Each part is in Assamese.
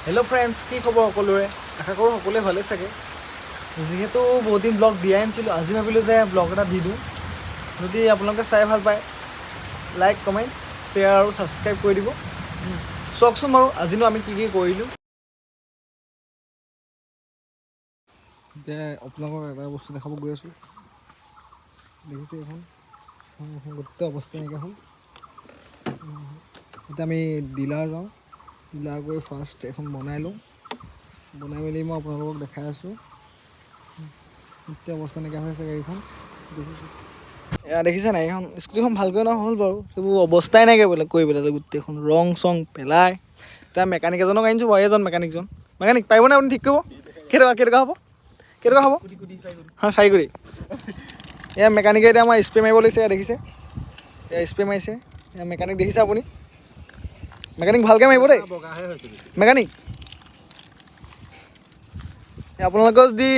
হেল্ল' ফ্ৰেণ্ডছ, কি খবৰ সকলোৰে? আশা কৰোঁ সকলোৱে ভালে চাগে। যিহেতু বহুত দিন ব্লগ দিয়াই নাছিলোঁ, আজি ভাবিলোঁ যে ব্লগ এটা দি দিওঁ। যদি আপোনালোকে চাই ভাল পায়, লাইক, কমেণ্ট, শ্বেয়াৰ আৰু ছাবস্ক্ৰাইব কৰি দিব। চাওকচোন বাৰু আজিনো আমি কি কৰিলোঁ। এতিয়া আপোনালোকক এটা বস্তু দেখাব গৈ আছোঁ। দেখিছে এইখন গোটেই অৱস্থা নাইকিয়া হ'ল। এতিয়া আমি ডিলাৰ যাওঁ, ডিলাৰ গৈ ফাৰ্ষ্ট এখন বনাই লওঁ। বনাই মেলি মই আপোনালোকক দেখাই আছোঁ। গোটেই অৱস্থা নাইকিয়া হৈ আছে গাড়ীখন। এয়া দেখিছে নাই, এইখন স্কুটিখন ভালকৈ নহ'ল বাৰু, সেইবোৰ অৱস্থাই নাইকিয়া কৰি পেলালে গোটেইখন, ৰং চং পেলাই। এতিয়া মেকানিক এজনক আনিছোঁ বাৰু, এইজন মেকানিক পাৰিবনে আপুনি ঠিক কৰিব? কেইটকা হ'ব? হয়, 4 কোটি। এয়া মেকানিকে এতিয়া আমাৰ স্প্ৰে মাৰিব লৈছে, এয়া দেখিছে, এয়া স্প্ৰে মাৰিছে। এয়া মেকানিক দেখিছে আপুনি, মেকানিক ভালকৈ মাৰিব দেই মেকানিক। আপোনালোকৰ যদি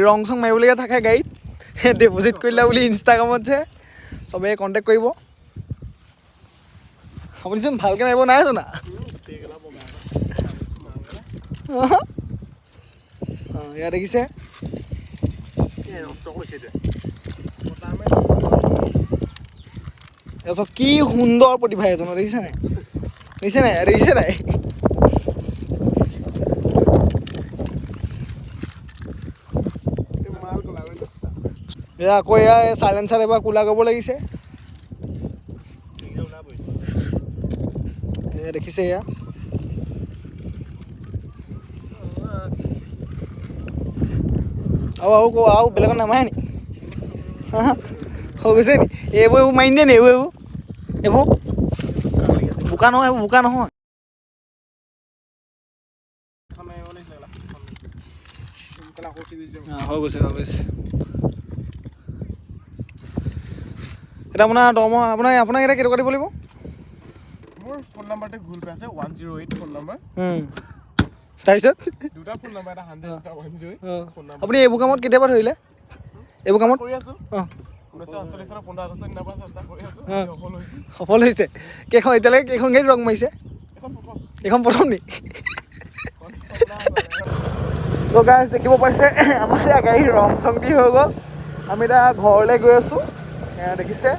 ৰং চং মাৰিবলগীয়া থাকে গাড়ীত, ডিপ'জিট কৰিলা বুলি ইনষ্টাগ্ৰামত যে চবেই কণ্টেক্ট কৰিব। আপুনিচোন ভালকৈ মাৰিব নাই জনা। অঁ, এয়া দেখিছে, তাৰপিছত কি সুন্দৰ প্ৰতিভা এজনৰ, দেখিছে নাই? এয়া আকৌ এয়া চাইলেঞ্চাৰ এবাৰ কোলা কৰিব লাগিছে। এয়া দেখিছে, এয়া আৰু বেলেগত নামাৰে নি? হৈ গৈছে নি? এইবোৰ মাৰি নিদিয়ে নি? এইবোৰ বোকা নহয়, এইবোৰ বোকা নহয়। হৈ গৈছে। এতিয়া আপোনাৰ দৰমহা আপোনাক এতিয়া কেইটকা দিব লাগিব? মোৰ ফোন নাম্বাৰটো গুগল পে' আছে, 108 ফোন নাম্বাৰ। তাৰপিছত দুটা ফোন নাম্বাৰ, এটা 100, এটা 108 ফোন নাম্বাৰ। আপুনি এইবোৰ কামত কেতিয়াবা ধৰিলে? এইবোৰ কামত কৰি আছোঁ। 1948 চনৰ 15 আগষ্টৰ দিনাৰ পৰা চেষ্টা কৰি আছোঁ, সফল হৈছোঁ। সফল হৈছে। এতিয়ালৈকে কেইখন গাড়ীত ৰং মাৰিছে? এইখন প্ৰথম নি? তো গাইজ দেখিব পাইছে, আমাৰ এতিয়া গাড়ী ৰং চং দি হৈ গ'ল। আমি এতিয়া ঘৰলৈ গৈ আছোঁ, দেখিছে।